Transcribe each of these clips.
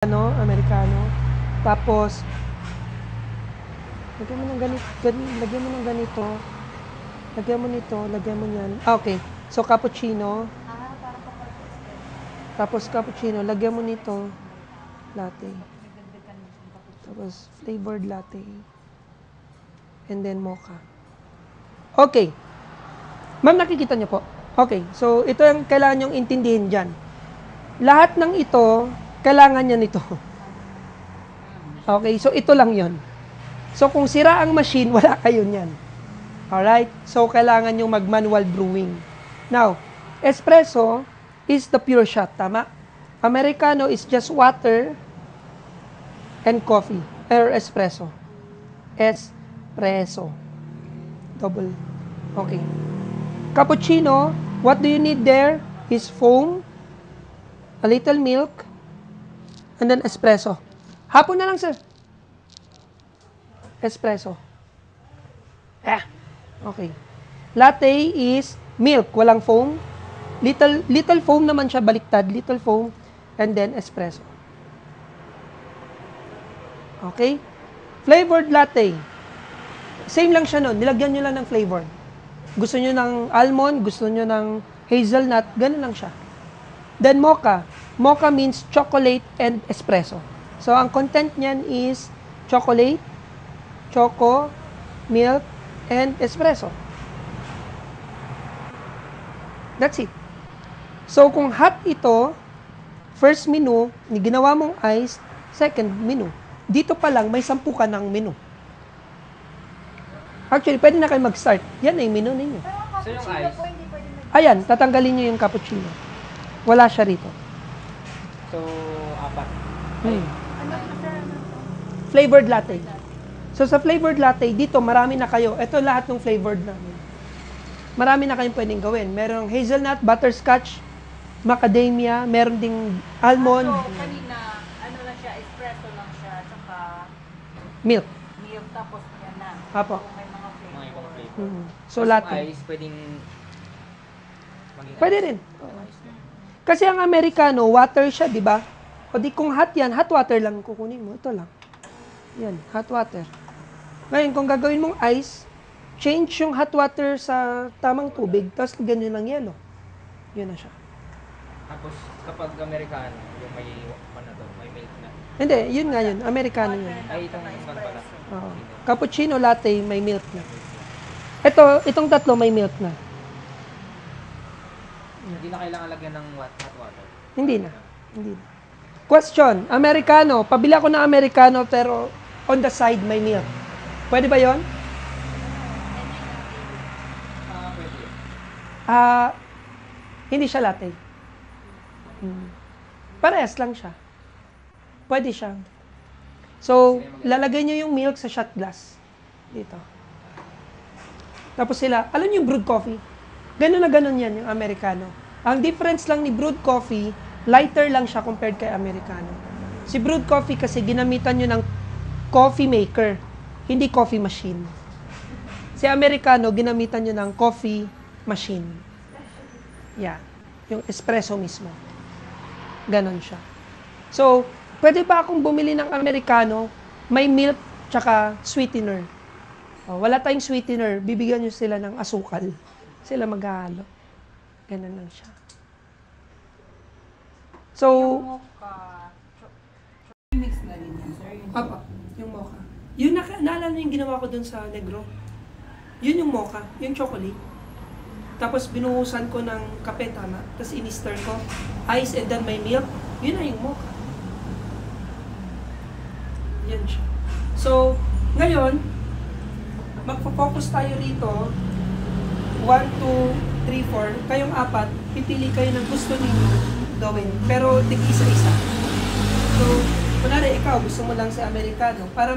Americano. Tapos, lagyan mo ng ganito, lagyan mo ng ganito. Lagyan mo nito, lagyan mo niyan. Okay. So, cappuccino. Tapos, cappuccino. Lagyan mo nito, latte. Tapos, flavored latte. And then, mocha. Okay. Ma'am, nakikita niyo po? Okay. So, ito yung kailangan niyong intindihin dyan. Lahat ng ito, kailangan niya nito. Okay. So, ito lang yon. So, kung sira ang machine, wala kayo niyan. Alright? So, kailangan yung mag-manual brewing. Now, espresso is the pure shot. Tama? Americano is just water and coffee. Or espresso. Espresso. Double. Okay. Cappuccino, what do you need there is foam, a little milk, and then espresso. Hapon na lang, sir. Espresso. Okay. Latte is milk, walang foam. Little foam naman siya, baliktad. Little foam, and then espresso. Okay? Flavored latte. Same lang siya nun. Nilagyan nyo lang ng flavor. Gusto nyo ng almond, gusto nyo ng hazelnut, ganun lang siya. Then mocha. Mocha means chocolate and espresso. So, ang content niyan is chocolate, choco, milk, and espresso. That's it. So, kung hot ito, first menu, ginawa mong ice, second menu. Dito pa lang, may 10 ka ng menu. Actually, pwede na kayo mag-start. Yan na yung menu ninyo. So yung ice? Ayan, tatanggalin nyo yung cappuccino. Wala siya rito. So, 4. Flavored latte. So, sa flavored latte, dito marami na kayo. Ito lahat ng flavored namin. Marami na kayong pwedeng gawin. Merong hazelnut, butterscotch, macadamia, meron ding almond. So, kanina, ano lang siya, espresso lang siya, tsaka Milk. milk, tapos yan na. Apo. So, may mga flavor. Mga ibang flavor. So, latte. Ice, pwedeng maging Pwede ice. rin. Kasi ang Americano, water siya, di ba? O di kung hot yan, hot water lang kukunin mo. Ito lang. Yan, hot water. Ngayon, kung gagawin mong ice, change yung hot water sa tamang tubig, tapos ganyan lang yelo. Yun na siya. Tapos, kapag Americano, yung may, may milk na. Hindi, yun nga yun. Americano yun. Ay, itong one pala. Oo. Cappuccino, latte, may milk na. Itong tatlo may milk na. Hindi na kailangan lagyan ng hot water. Hindi na. Hindi na. Question, Americano. Pabili ako ng Americano pero on the side may milk. Pwede ba yon? Pwede. Hindi siya latte. Parehas lang siya. Pwede siya. So, lalagay nyo yung milk sa shot glass. Dito. Tapos sila, alam nyo yung brewed coffee? Ganun na ganun yan, yung Americano. Ang difference lang ni brewed coffee, lighter lang siya compared kay Americano. Si brewed coffee kasi ginamitan nyo ng coffee maker, hindi coffee machine. Si Americano, ginamitan nyo ng coffee machine. Yeah. Yung espresso mismo. Ganon siya. So, pwede pa akong bumili ng Americano, may milk, tsaka sweetener. Wala tayong sweetener, bibigyan nyo sila ng asukal. Sila maghahalo. Ganon lang siya. So, Mix na din yan, sir. Papa, yung mocha. Yun, naalala niyo yung ginawa ko dun sa Negro? Yun yung mocha, yung chocolate. Tapos binuhusan ko ng kape, tama. Tapos in-stir ko. Ice and then may milk. Yun na yung mocha. Yan siya. So, ngayon, magpo-focus tayo rito. 1, 2, 3, 4. Kayong 4, pipili kayo ng gusto ninyo gawin. Pero tig-isa-isa. So, kunwari ikaw, gusto mo lang sa Americano para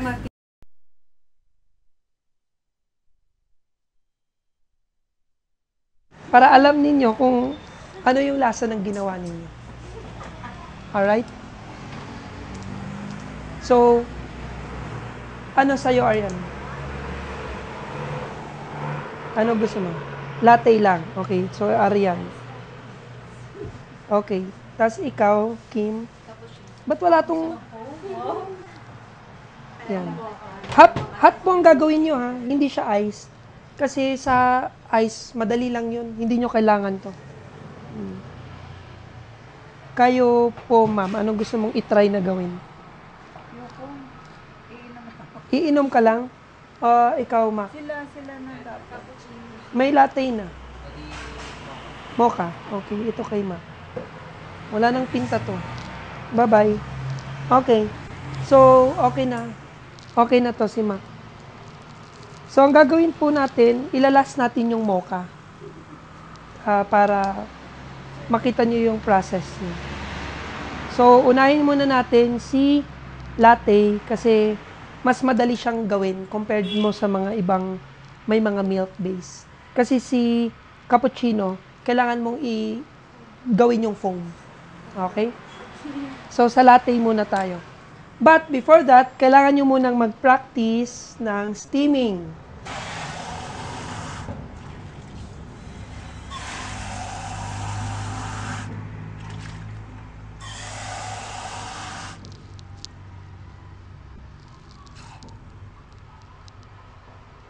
para alam ninyo kung ano yung lasa ng ginawa ninyo. Alright? So, ano sa'yo, Arian? Ano gusto mo? Latte lang. Okay. So, Arian. Okay. Tapos ikaw, Kim? Ba't wala tong... Yan. Hot po ang gagawin nyo ha. Hindi siya ice. Kasi sa ice, madali lang yun. Hindi nyo kailangan to. Kayo po, ma'am, anong gusto mong itry na gawin? Iinom ka lang? Ikaw, ma. Sila na dapat. May latte na. Mocha. Okay, ito kay ma. Wala nang pinta to. Bye-bye. Okay. So, okay na. Okay na to si ma. So, ang gagawin po natin, ilalas natin yung mocha. Para makita nyo yung process niya. So, unahin muna natin si latte kasi mas madali siyang gawin compared mo sa mga ibang may mga milk base. Kasi si cappuccino, kailangan mong gawin yung foam. Okay? So, sa latte muna tayo. But before that, kailangan nyo munang mag-practice ng steaming.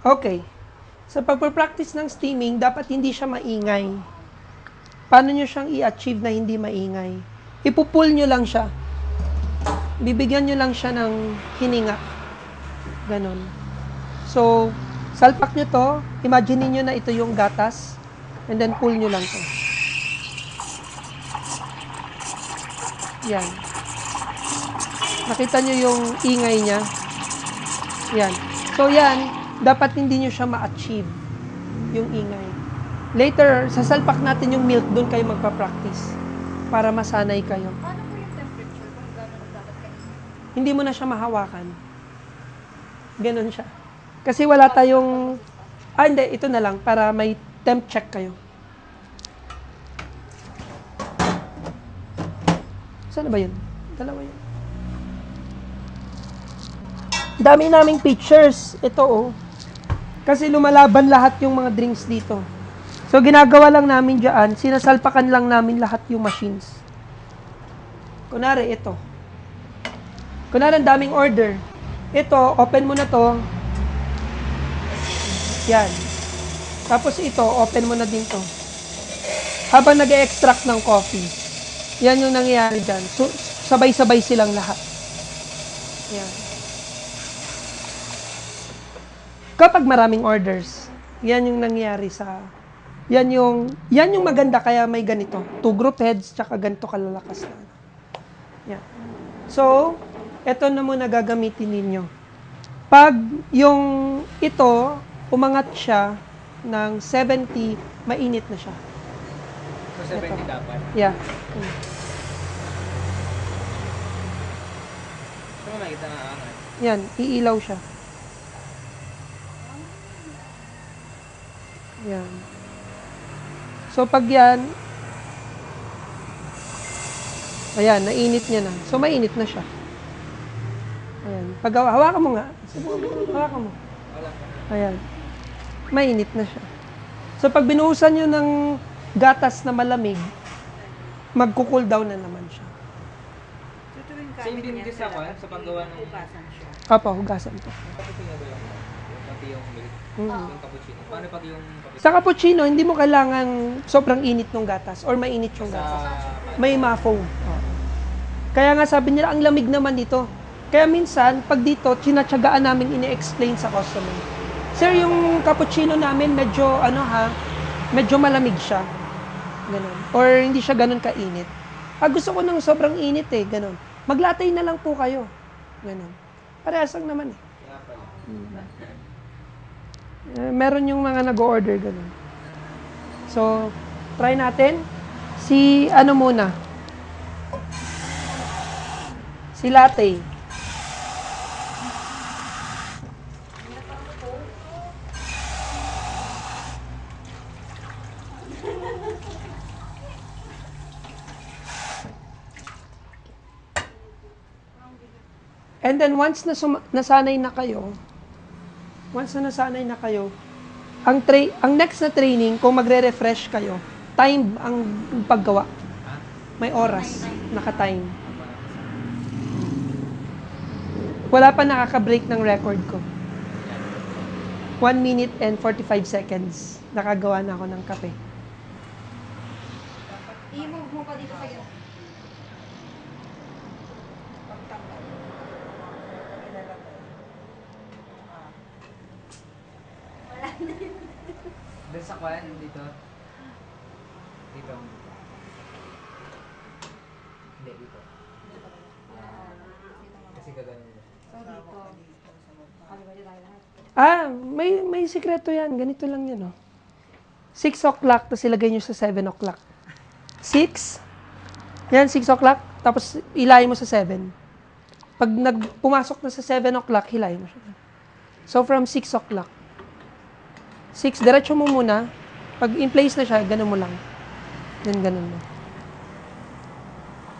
Okay. Sa pagpapractice ng steaming, dapat hindi siya maingay. Paano nyo siyang i-achieve na hindi maingay? Ipupull nyo lang siya. Bibigyan nyo lang siya ng hininga. Ganon. So, salpak nyo to. Imagine nyo na ito yung gatas. And then, pull nyo lang to. Yan. Nakita nyo yung ingay niya? Yan. So, yan. Dapat hindi nyo siya ma-achieve yung ingay. Later, sasalpak natin yung milk, doon kayo magpa-practice para masanay kayo. Paano po yung temperature kung gano'n dapat kayo? Hindi mo na siya mahawakan. Ganon siya. Kasi wala tayong... hindi, ito na lang para may temp check kayo. Saan na ba yun? Dalawa yun. Dami naming pictures. Ito oh. Kasi lumalaban lahat yung mga drinks dito. So, ginagawa lang namin dyan, sinasalpakan lang namin lahat yung machines. Kunwari, ito. Kunwari, ang daming order. Ito, open mo na to. Yan. Tapos ito, open mo na din to. Habang nag-extract ng coffee. Yan yung nangyayari dyan. So, sabay-sabay silang lahat. Yan. Kapag maraming orders, yan yung nangyayari sa... Yan yung maganda kaya may ganito. 2 group heads, tsaka ganito kalalakas na. Yan. So, eto na muna gagamitin ninyo. Pag yung ito, umangat siya ng 70, mainit na siya. So, 70 dapat. Yeah. So, makita nga angat. Yan, iilaw siya. Yan. So, pag yan, ayan, nainit niya na. So, mainit na siya. Ayan. Pag hawakan mo nga. Hawakan mo. Ayan. Mainit na siya. So, pag binuhusan nyo ng gatas na malamig, magko-cool down na naman siya. Same din sa paggawa ng... Hugasan siya. Opo, hugasan po. Yung cappuccino ba yung... Pati yung milk. Yung cappuccino. Paano pag yung... Sa cappuccino, hindi mo kailangan sobrang init ng gatas or mainit yung gatas. May ma-foam. Kaya nga sabi nila, ang lamig naman dito. Kaya minsan, pag dito, tinatsagaan namin ini-explain sa customer. Sir, yung cappuccino namin medyo, medyo malamig siya. Ganun. Or hindi siya ganun kainit. Gusto ko ng sobrang init ganun. Maglatay na lang po kayo. Ganun. Parehas lang naman meron yung mga nag-order ganun. So, try natin. Si, muna? Si latte. And then, once nasanay na kayo, ang next na training, kung magre-refresh kayo, time ang paggawa. May oras, naka-time. Wala pa nakaka-break ng record ko. 1 minute and 45 seconds. Nakagawa na ako ng kape. I-move mo pa dito sa gitna. Doon sa kwan, dito. Dito. Hindi, dito. Yan. Kasi gagawin mo. So dito. Kaliwa dito tayo lahat. May sikreto yan. Ganito lang yan, oh. 6 o'clock, tapos ilagay nyo sa 7 o'clock. 6. Yan, 6 o'clock. Tapos ilayin mo sa 7. Pag pumasok na sa 7 o'clock, hilayin mo siya. So, from 6 o'clock. 6, diretso mo muna. Pag in place na siya, ganun mo lang. Yan, ganun mo.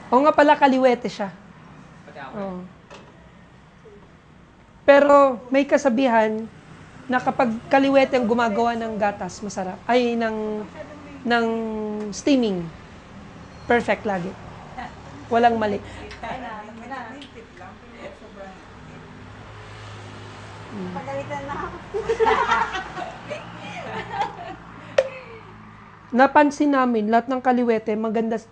O nga pala, kaliwete siya. Pati ako. Oo. Pero may kasabihan na kapag kaliwete ang gumagawa ng gatas, masarap. Ay, ng steaming. Perfect lagi. Walang mali. Pagalitan na ako. Napansin namin, lahat ng kaliwete,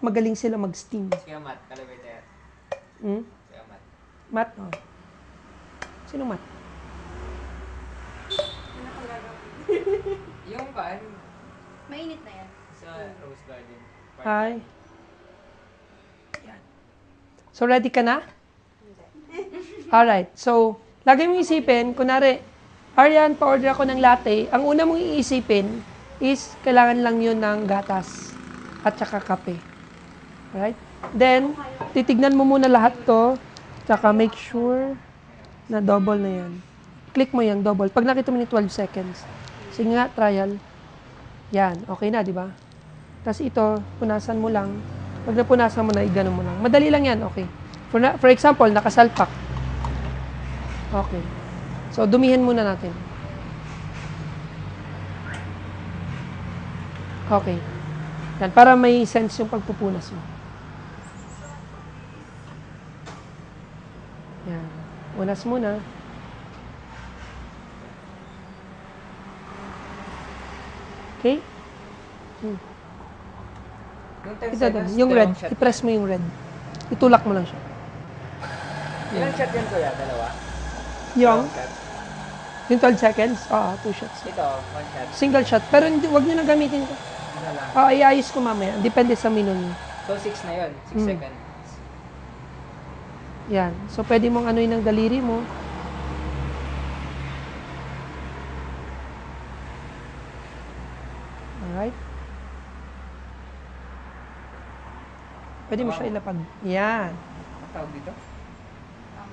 magaling sila mag-steam. Kaya mat, kalabete. Hmm? Kaya mat. Mat? Oh. Sino mat? Yung paan, Mainit na yan. sa Rose Garden. Hi. Yan. So, ready ka na? Alright. So, lagi mong isipin, kunwari, Arian, pa-order ako ng latte. Ang una mong iisipin is, kailangan lang yun ng gatas at saka kape. Alright? Then, titignan mo muna lahat to, saka make sure na double na yan. Click mo yung double. Pag nakita mo ni 12 seconds. Sige nga, trial. Yan, okay na, di ba? Tapos ito, punasan mo lang. Pag napunasan mo na, igano mo lang. Madali lang yan, okay. For example, nakasalpak. Okay. So, dumihin muna natin. Okay. Yan, para may sense yung pagpupunas mo. Yan. Punas muna. Okay? Yung 10 Ito, seconds, yung red. dalawang shot I-press mo yung red. Itulak mo lang siya. yan. Ilang shot yan, kuya? Dalawa? Yung, Dalawang shot. yung 12 seconds, 2 shots. Ito, 1 shot. Single shot. Pero wag nyo na gamitin ko. Ano lang. Iayos ko mamaya. Depende sa menu nyo. So, 6 na yun. 6 Mm. seconds. Yan. So, pwede mong anuin ng daliri mo. Alright. Pwede mo siya ilapag. Yan. Ang tawag dito?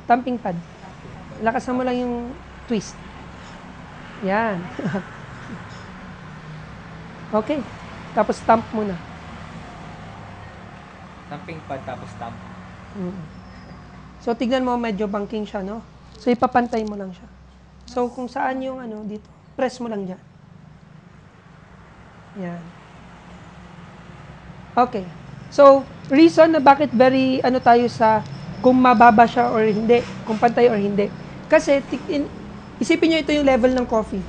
Tamping pad. Lakasan mo lang yung twist. Yan. Okay. Tapos stamp muna. Tamping pad tapos stamp. Mm. So, tignan mo, medyo banking siya, no? So, ipapantay mo lang siya. So, kung saan yung ano, dito, press mo lang dyan. Yan. Okay. So, reason na bakit very, ano tayo sa, kung mababa siya or hindi, kung pantay or hindi. Kasi, isipin nyo ito yung level ng coffee.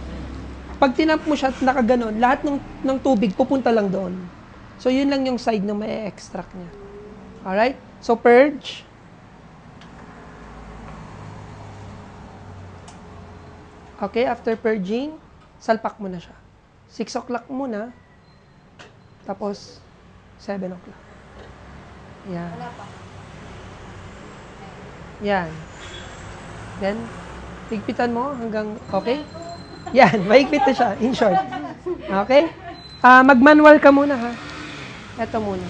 Pag tinamp mo siya at nakaganon, lahat ng tubig pupunta lang doon. So, yun lang yung side na may extract niya. Alright? So, purge. Okay, after purging, salpak mo na siya. 6 o'clock muna, tapos 7 o'clock. Yan. Wala pa. Yan. Then, higpitan mo hanggang, okay? Yan, mahigpit na siya, in short. Okay? Mag-manual ka muna, ha? Ito muna.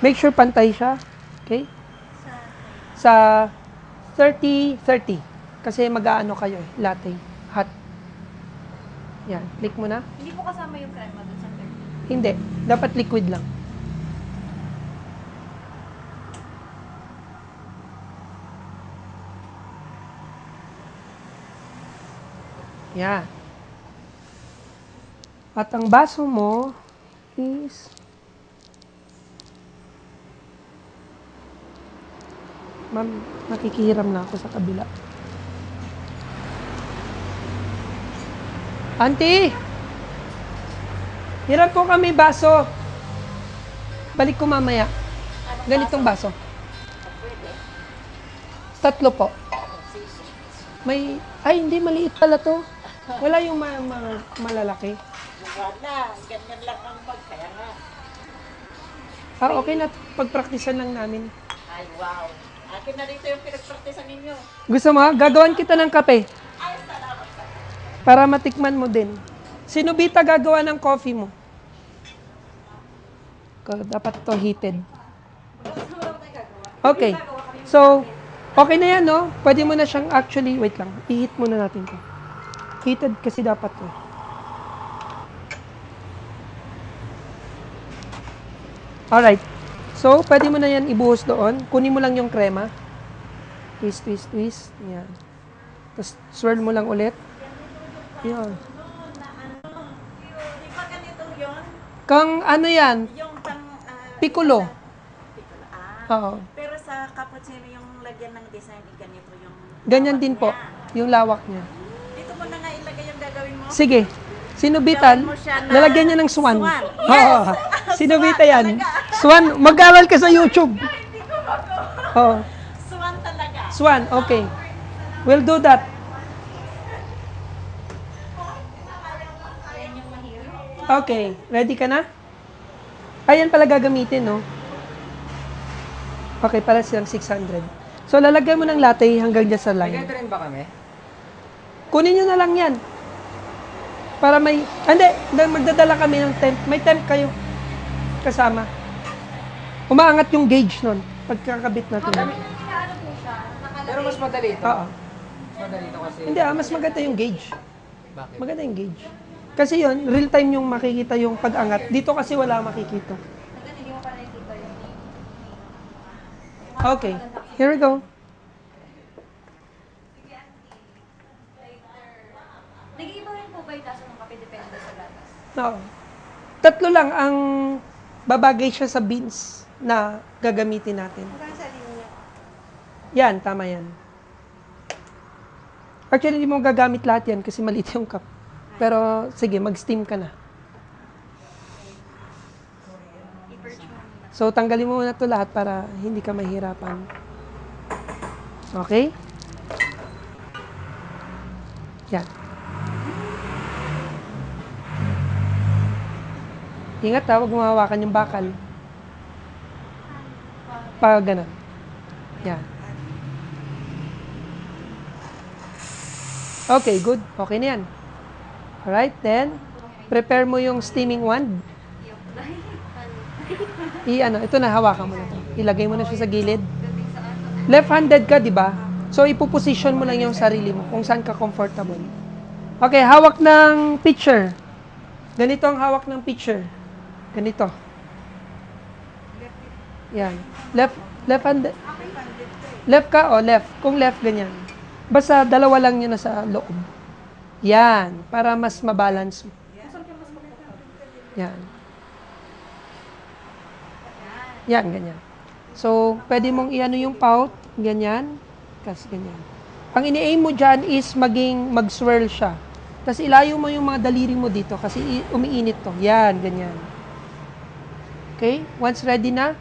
Make sure pantay siya. Okay? Sa 30-30. Kasi mag-aano kayo eh, latte, hot. Yan, click mo na. Hindi po kasama yung crema dun sa 30. Hindi, dapat liquid lang. Yan. At ang baso mo is Ma'am, nakikihiram na ako sa kabila. Auntie! Hiram po kami baso. Balik ko mamaya. Ganitong baso. Tatlo po. May, ay hindi, maliit pala to. Wala yung malalaki. Wala, ganyan lang ang kaya nga. Okay na, pagpraktisan lang namin. Ay, wow. Akin na rito yung pinagpraktisan ninyo. Gusto mo, gagawan kita ng kape. Ay, salamat. Para matikman mo din. Sino Bita gagawa ng coffee mo? Dapat to heated. Okay. So, okay na yan, no? Pwede mo na siyang actually, wait lang. I-heat muna natin to. Heated kasi dapat to. Alright. So, pwede mo na yan ibuhos doon. Kunin mo lang yung krema. Twist, twist, twist. Yan. Tapos, swirl mo lang ulit. Yan. Di ba ganito yun? Kang ano yan? Yung pang... Piccolo. Piccolo. Oo. Pero sa cappuccino yung lagyan ng design, ganito yung... Ganyan lawak din po. niya. Yung lawak niya. Dito mo na nga ilagay yung gagawin mo. Sige. Sinubitan, Gawin mo siya na lalagyan niya ng swan. swan. Oo. Sinubita yan. Swan. Mag-aral ka sa YouTube. Oo. Swan talaga. Swan. Okay. We'll do that. Okay. Ready ka na? Ayan pala gagamitin, no? Okay, para silang 600. So, lalagyan mo ng latte hanggang dyan sa May line. ganito rin ba kami? Kunin nyo na lang yan. Para may... Hindi, magdadala kami ng temp. May temp kayo. Kasama. Umaangat yung gauge nun. Pagkakabit natin. Pero mas madali ito. Oo. Mas madali ito kasi... Hindi, mas maganda yung gauge. Bakit? Maganda yung gauge. Kasi yun, real time yung makikita yung pag-angat. Dito kasi wala makikita. Okay. Here we go. Nag-iiba rin po ba yung tasa ng kape depende sa gatas? Oo. Tatlo lang ang babagay siya sa beans na gagamitin natin. Yan, tama yan. Actually, hindi mo gagamit lahat yan kasi maliit yung cup. Pero, sige, mag-steam ka na. So, tanggalin mo muna ito lahat para hindi ka mahirapan. Okay? Yan. Ingat ha, huwag mo hawakan yung bakal. Pag ganun. Yan. Okay, good. Okay na yan. Alright, then, prepare mo yung steaming wand. Ito na, hawakan mo na ito. Ilagay mo na siya sa gilid. Left-handed ka, di ba? So, ipoposition mo lang yung sarili mo kung saan ka comfortable. Okay, hawak ng pitcher. Ganito ang hawak ng pitcher. Ganito. Yan. Left-handed. Left ka o left? Kung left, ganyan. Basta dalawa lang yun na sa loob. Yan. Para mas mabalance mo. Yan. Yan, ganyan. So, pwede mong i-ano yung pout, ganyan, kasi ganyan. Ang ini-aim mo dyan is mag-swirl siya. Tapos ilayo mo yung mga daliri mo dito kasi umiinit to. Yan, ganyan. Okay? Once ready na,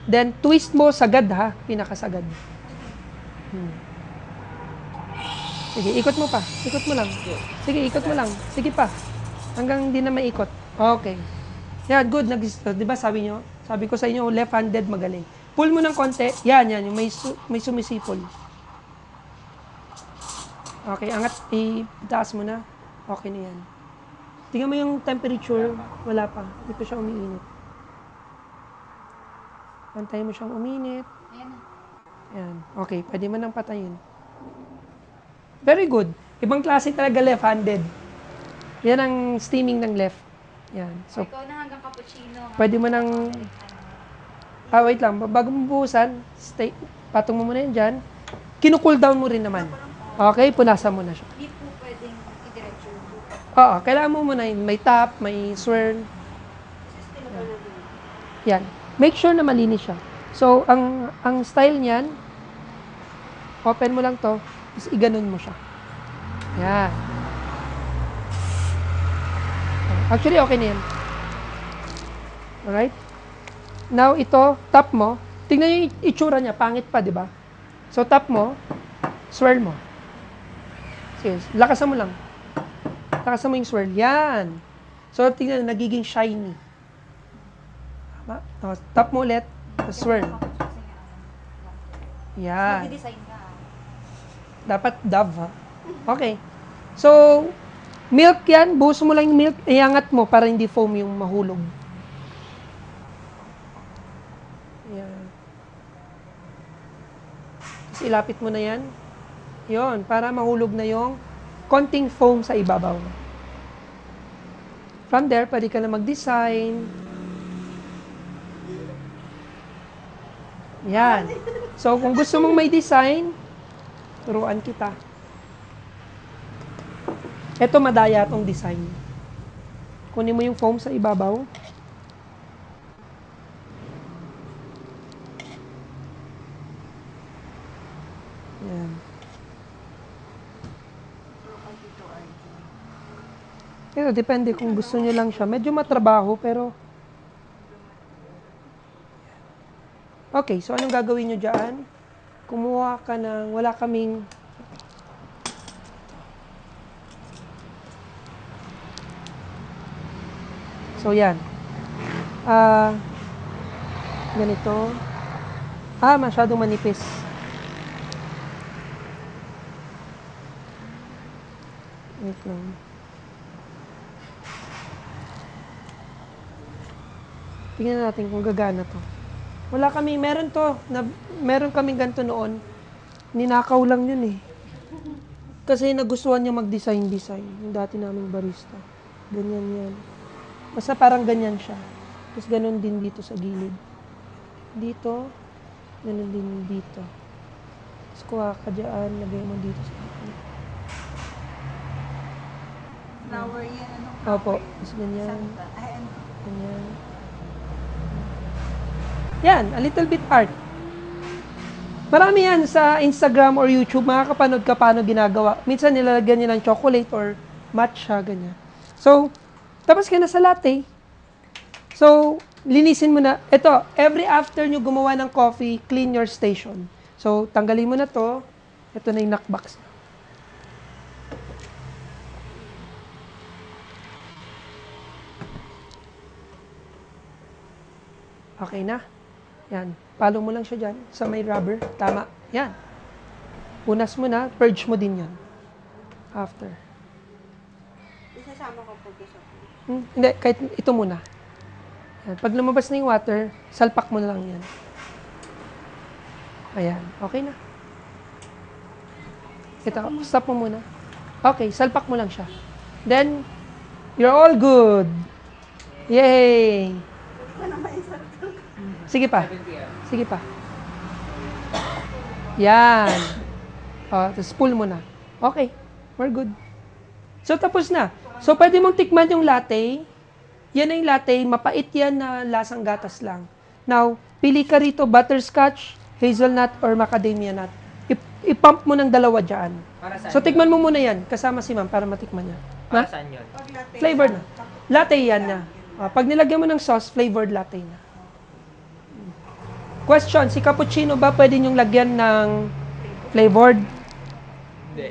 then twist mo sagad ha, pinakasagad. Sige, ikot mo pa. Ikot mo lang. Sige, ikot mo lang. Sige pa. Hanggang hindi na maikot. Okay. Yan, good. Di ba sabi ko sa inyo, left-handed magaling. Pull mo ng konti. Yan. Yung may sumisipol. Okay, angat. Itaas mo na. Okay na yan. Tingnan mo yung temperature. Wala pa. Hindi pa siya umiinit. Pantayin mo siyang uminit. Yan. Okay, pwede mo nang patayin. Very good. Ibang klase talaga left-handed. Yan ang steaming ng left. Yan. So, Ikaw na hanggang cappuccino. pwede mo nang... wait lang. Bago mo buhusan, patong mo muna yan dyan. Kinu-cool down mo rin naman. Okay, punasan mo na siya. Hindi po pwedeng i-diretso. Oo, kailangan mo muna yun. May top, may swirl. Yan. Make sure na malinis siya. So, ang style niyan, Open mo lang to, tapos iganon mo siya. Yan. Actually, okay na yan. Alright? Now, ito, tap mo. Tingnan nyo yung itsura niya. Pangit pa, di ba? So, tap mo. Swirl mo. Sige, lakasan mo lang. Lakasan mo yung swirl. Yan. So, tingnan, nagiging shiny. Tama? O, tap mo ulit. Swirl. Yan. Mag-design ka. Dapat dove, ha? Okay. So, milk yan. Buhos mo lang yung milk. Iangat mo para hindi foam yung mahulog. Yan. Tapos ilapit mo na yan. Yon, para mahulog na yung konting foam sa ibabaw. From there, pwede ka na mag-design. Yan. So, kung gusto mong may design, turuan kita. Ito, madaya itong design. Kunin mo yung foam sa ibabaw. Yan. Pero depende kung gusto nyo lang siya. Medyo matrabaho, pero... Okay, so anong gagawin nyo dyan? Kumuha ka ng... Wala kaming... So, yan. Ganito. Masyadong manipis. Wait lang. Tingnan natin kung gagana to. Wala kami, meron to. Meron kaming ganito noon. Ninakaw lang yun eh. Kasi nagustuhan niya mag-design. Yung dati naming barista. Ganyan yan. Basta parang ganyan siya. Tapos ganun din dito sa gilid. Dito. Ganun din dito. Tapos kuha ka dyan. Lagay mo dito sa gilid. Flower yan, ano? Opo. Tapos ganyan. Ay, ano? Ganyan. Yan. A little bit art. Marami yan sa Instagram or YouTube. Makakapanood ka paano ginagawa. Minsan nilalagyan niya ng chocolate or matcha. Ganyan. So, tapos ka na sa latte. So, linisin mo na. Ito, every after nyo gumawa ng coffee, clean your station. So, tanggalin mo na to. Ito na yung knockbox. Okay na. Yan. Palo mo lang siya dyan sa may rubber. Tama. Yan. Punas mo na. Purge mo din yan. After. Isasama ko po sa Hindi, kahit ito muna. Yan. Pag lumabas na yung water, salpak mo na lang yan. Ayan. Okay na. Ito, stop mo muna. Okay, salpak mo lang siya. Then, you're all good. Yay! Sige pa. 70 Sige pa. Yan. Tapos pull mo na. Okay. We're good. So, tapos na. So, pwede mong tikman yung latte. Yan na yung latte. Mapait yan na lasang gatas lang. Now, pili ka rito butterscotch, hazelnut, or macadamia nut. I-pump mo ng dalawa dyan. Para saan So, tikman mo muna yan. Kasama si ma'am para matikman niya. Para saan yun? Flavored na. Latte yan na. Pag nilagyan mo ng sauce, flavored latte na. Question, si cappuccino ba pwede niyong lagyan ng flavored? Hindi.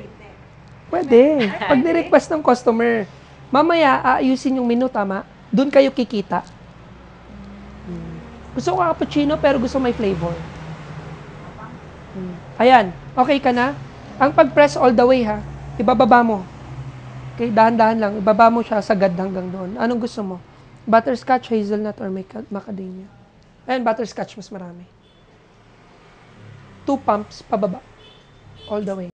Pwede. Pag ni-request ng customer, mamaya aayusin yung menu, tama? Doon kayo kikita. Gusto ko cappuccino pero gusto may flavor. Ayan. Okay ka na? Ang pag-press all the way, ha? Ibababa mo. Okay, dahan-dahan lang. Ibaba mo siya sagad hanggang doon. Anong gusto mo? Butterscotch, hazelnut, or macadamia? Ayan, butterscotch, mas marami. 2 pumps, pababa. All the way.